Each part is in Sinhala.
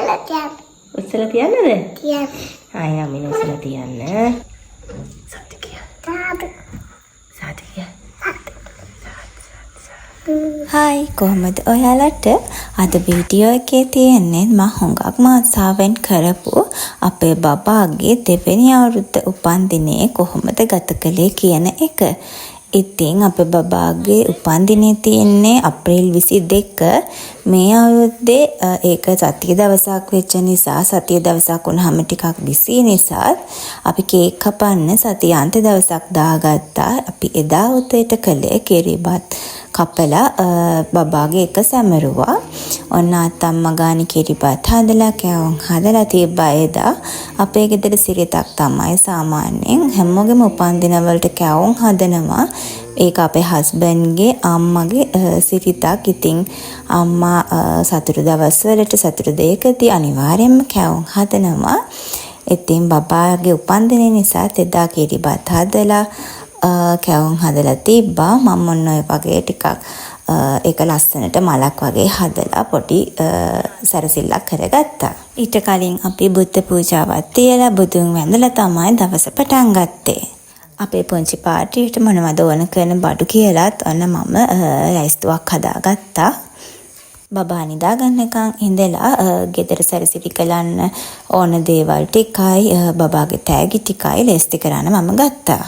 උස්සලා තියන්නද? ආයි අම්මින උස්සලා තියන්න. සත්‍ය කිය. සත්‍ය කිය. හායි කොහොමද ඔයාලට අද වීඩියෝ එකේ තියෙන්නේ මම හුඟක්ම ආසාවෙන් කරපු අපේ බබාගේ දෙවෙනි අවුරුද්ද උපන්දිනේ කොහොමද ගත කළේ කියන එක. ඉතින් අපේ බබාගේ උපන්දිනේ තියෙන්නේ අප්‍රේල් 22 මේ අවුරුද්දේ ඒක සතිය දවසක් වෙච්ච නිසා සතිය දවසක් වුණාම ටිකක් බිසි නිසා අපි කේක් කපන්න සතියාන්ත දවසක් දාගත්තා. අපි එදා උදේට කළේ කිරිබත් කපලා බබාගේ එක සැමරුවා. ඔන්න අත්තම්මා ගානි කිරිබත් හදලා කෑවොන් හදලා තිබ්බා එදා. අපේ ගෙදර සිරිතක් තමයි සාමාන්‍යයෙන් හැමෝගෙම උපන්දින වලට කෑවොන් හදනවා. ඒක අපේ හස්බන්ඩ්ගේ අම්මගේ සිරිතක්. ඉතින් අම්මා සතුරු දවස්වලට සතුරු දෙකදී අනිවාර්යයෙන්ම කෑවොන් හදනවා. ඉතින් බබාගේ උපන්දිනේ නිසා එදා කිරිබත් හදලා කෑවොන් හදලා තිබ්බා. මම ඔන්න ඔය වගේ ටිකක් ඒක ලස්සනට මලක් වගේ හදලා පොඩි සැරසිල්ලක් කරගත්තා. ඊට කලින් අපි බුද්ධ පූජාවක් තියලා බුදුන් වැඳලා තමයි දවස පටන් ගත්තේ. අපේ පුංචි පාටියට මොනවද ඕන කරන බඩු කියලාත් ඔන්න මම ලැයිස්තුවක් හදාගත්තා. බබා නිදා ගන්නකම් ඉඳලා ගෙදර සැරසිලි කරන්න ඕන දේවල් ටිකයි බබාගේ තෑගි ටිකයි ලෑස්ති කරන්න මම ගත්තා.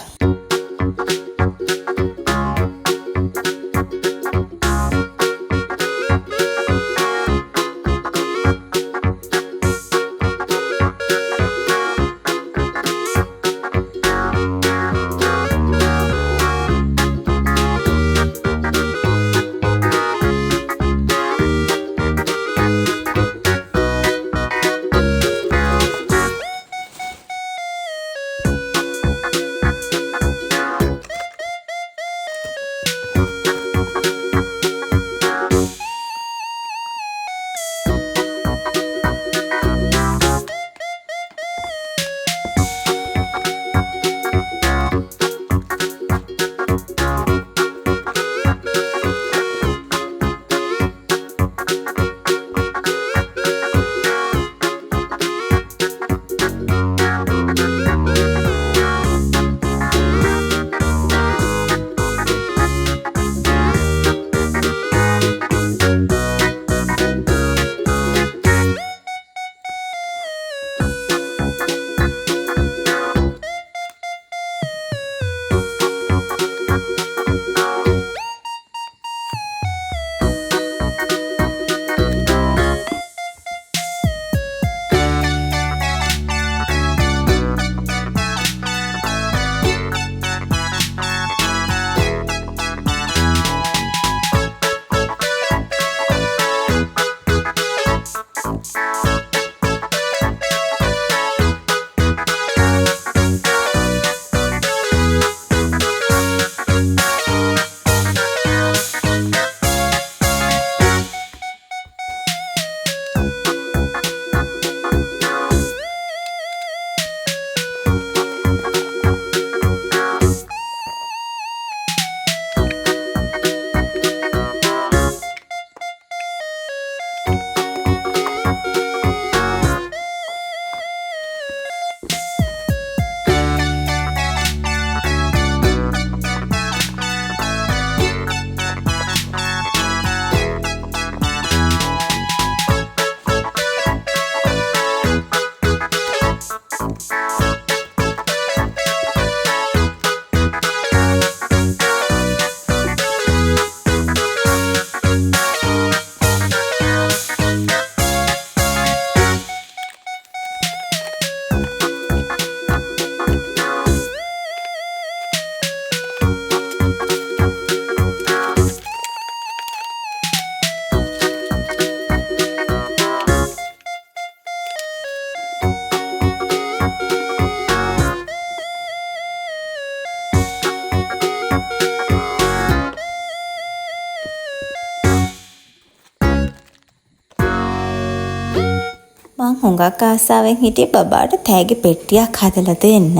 මං හුඟක් ආසාවෙන් හිටියේ බබාට තෑගි පෙට්ටියක් හදලා දෙන්න.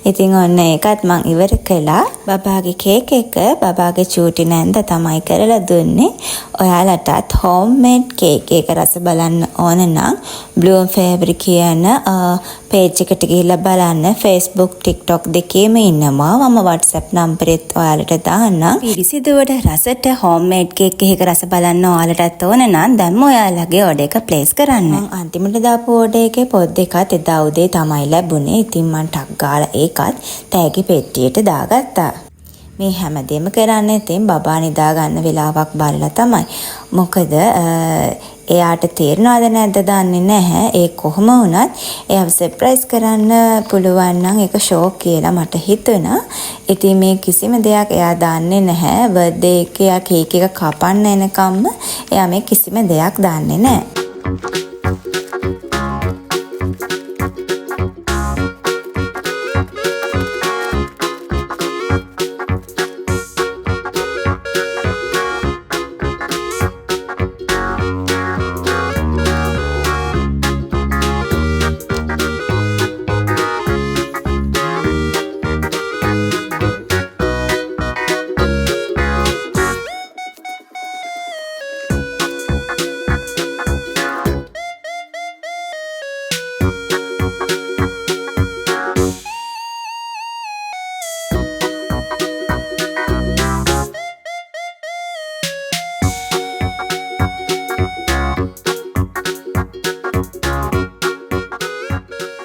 ඉතින් ඔන්න ඒකත් මං ඉවර කළා. බබාගේ කේක් එක බබාගේ චූටි නැන්ද තමයි කරලා දුන්නේ. ඔයාලටත් හෝම්මේඩ් කේක් එක රස බලන්න ඕන නම් Bloom Favory කියන page එකට ගිහිල්ලා බලන්න. Facebook, TikTok දෙකේම ඉන්නවා. මම WhatsApp නම්බරෙත් ඔයාලට දාන්නම්. පිරිසිදුවට රසට හෝම්මේඩ් කේක් එකක රස බලන්න ඔයාලටත් ඕන නම් දැන්ම ඔයාලගේ ඕඩර් එක ප්ලේස් කරන්න. මම අන්තිමට දාපු ඕඩර් එකේ පොත් දෙකත් එදා උදේ තමයි ලැබුණේ. ඉතින් මං ටක් ගාලා ඒකත් තෑගි පෙට්ටියට දාගත්තා. මේ හැමදේම කරන්නේ ඉතින් බබා නිදා ගන්න වෙලාවක් බලලා තමයි. මොකද එයාට තේරෙනවද නැද්ද දන්නේ නැහැ. ඒ කොහොම වුණත් එයාව සර්ප්‍රයිස් කරන්න පුළුවන් නම් ඒක ෂෝක් කියලා මට හිතුණා. ඉතින් මේ කිසිම දෙයක් එයා දන්නේ නැහැ. බර්ත්ඩේ එකේ එයා කේක් එක කපන්න එනකම්ම එයා මේ කිසිම දෙයක් දන්නේ නැහැ.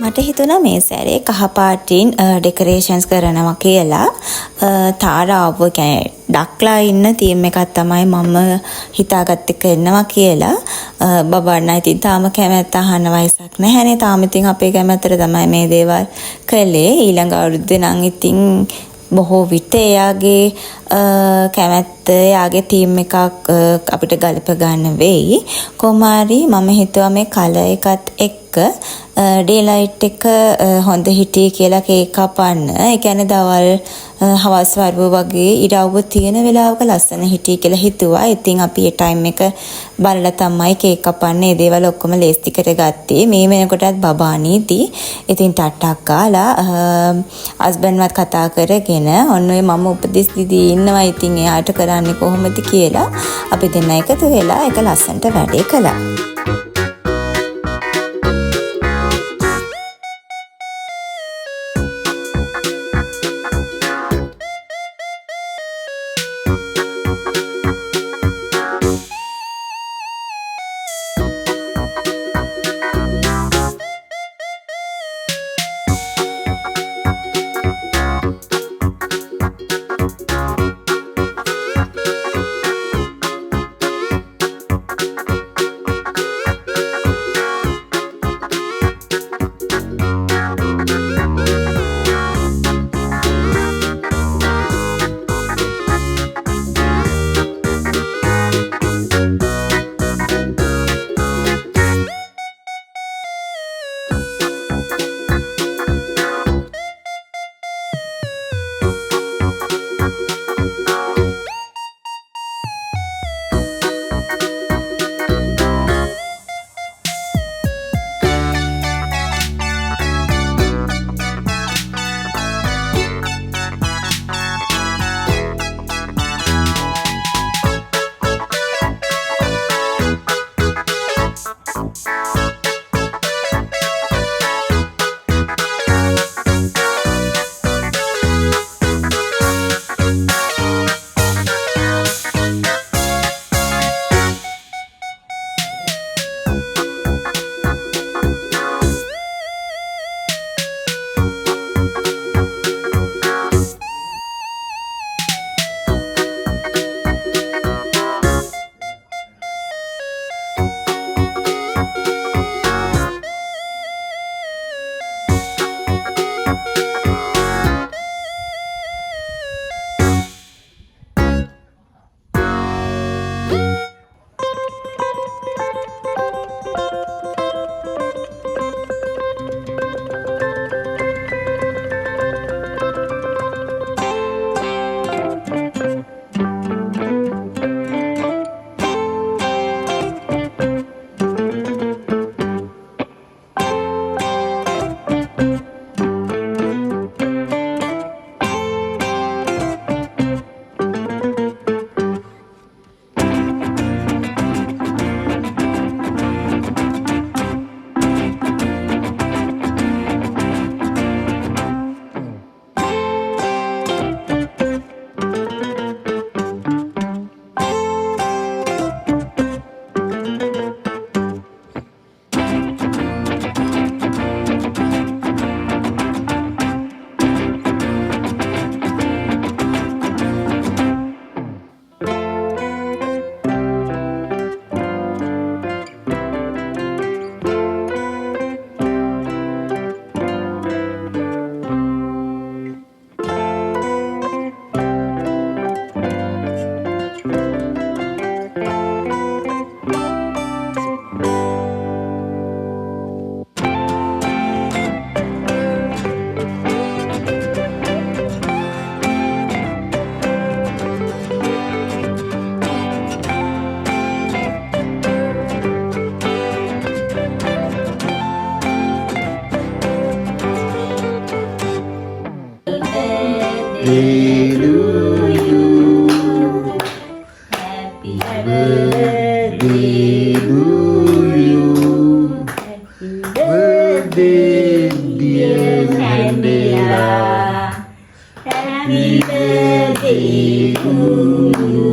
මට හිතුණා මේ සැරේ කහපාටින් ඩෙකොරේෂන්ස් කරනවා කියලා. තාරාව කියන්නේ ඩක්ලා ඉන්න තීම් එකක් තමයි මම හිතාගත්තේ කරනවා කියලා. බබාට නම් ඉතින් තාම කැමැත්ත අහන්න වයසක් නැහැනේ. තාම ඉතින් අපේ කැමැත්තට තමයි මේ දේවල් කළේ. ඊළඟ අවුරුද්දේ නම් ඉතින් බොහෝ විට එයාගේ කැමැත්ත එයාගේ තීම් එකක් අපිට ගලප ගන්න වෙයි. කොහොමාරි මම හිතුවා මේ කලර් එකත් එක්ක ඩේලයිට් එක හොඳ හිටියේ කියලා කේක් කපන්න. ඒ කියන්නේ දවල් හවස් වරුව වගේ ඉරව්ව තියෙන වෙලාවක ලස්සන හිටියේ කියලා හිතුවා. ඉතින් අපි ඒ ටයිම් එක බලලා තමයි කේක් කපන්නේ. ඒ දේවල් ඔක්කොම ලේස්ති කරගත්තේ. මේ වෙනකොටත් බබා නීති. ඉතින් ටට්ටක් ගාලා හස්බන්ඩ්වත් කතා කරගෙන ඔන්න ඔය මම උපදෙස් දීදී ඉන්නවා. ඉතින් එයාට කරන්නේ කොහොමද කියලා අපි දෙන්න එකතු වෙලා ඒක ලස්සනට වැඩේ කළා. birthday to you. Happy birthday, dear Candela. Happy birthday to you.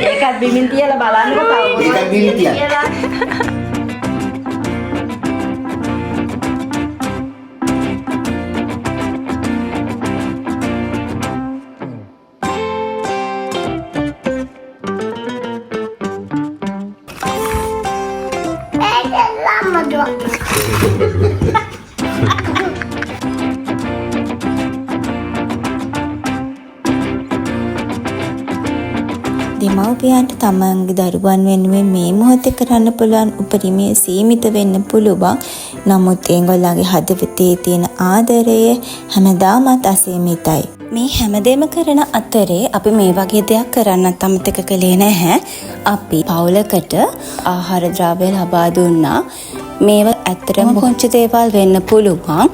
ඒකත් බිමින් තියලා බලන්නකො තව. ඒකත් බිමින් තියලා. දෙමව්පියන්ට තමන්ගේ දරුවන් වෙනුවෙන් මේ මොහොතේ කරන්න පුළුවන් උපරිමයේ සීමිත වෙන්න පුළුවන්. නමුත් ඒගොල්ලන්ගේ හදවතේ තියෙන ආදරය හැමදාමත් අසීමිතයි. මේ හැමදේම කරන අතරේ අපි මේ වගේ දෙයක් කරන්නත් අමතක කළේ නැහැ. අපි පවුලකට ආහාර ද්‍රව්‍ය ලබා දුන්නා. මේව ඇත්තටම පුංචි දේවල් වෙන්න පුළුවන්.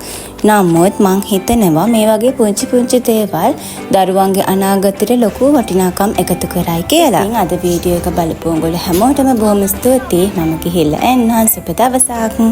නමුත් මං හිතනවා මේ වගේ පුංචි දේවල් දරුවන්ගේ අනාගතයට ලොකු වටිනාකම් එකතු කරයි කියලා. ඉතින් අද වීඩියෝ එක බලපු උඹලා හැමෝටම බොහොම ස්තුතියි. මම ගිහිල්ලා එන්නම්. සුබ දවසක්.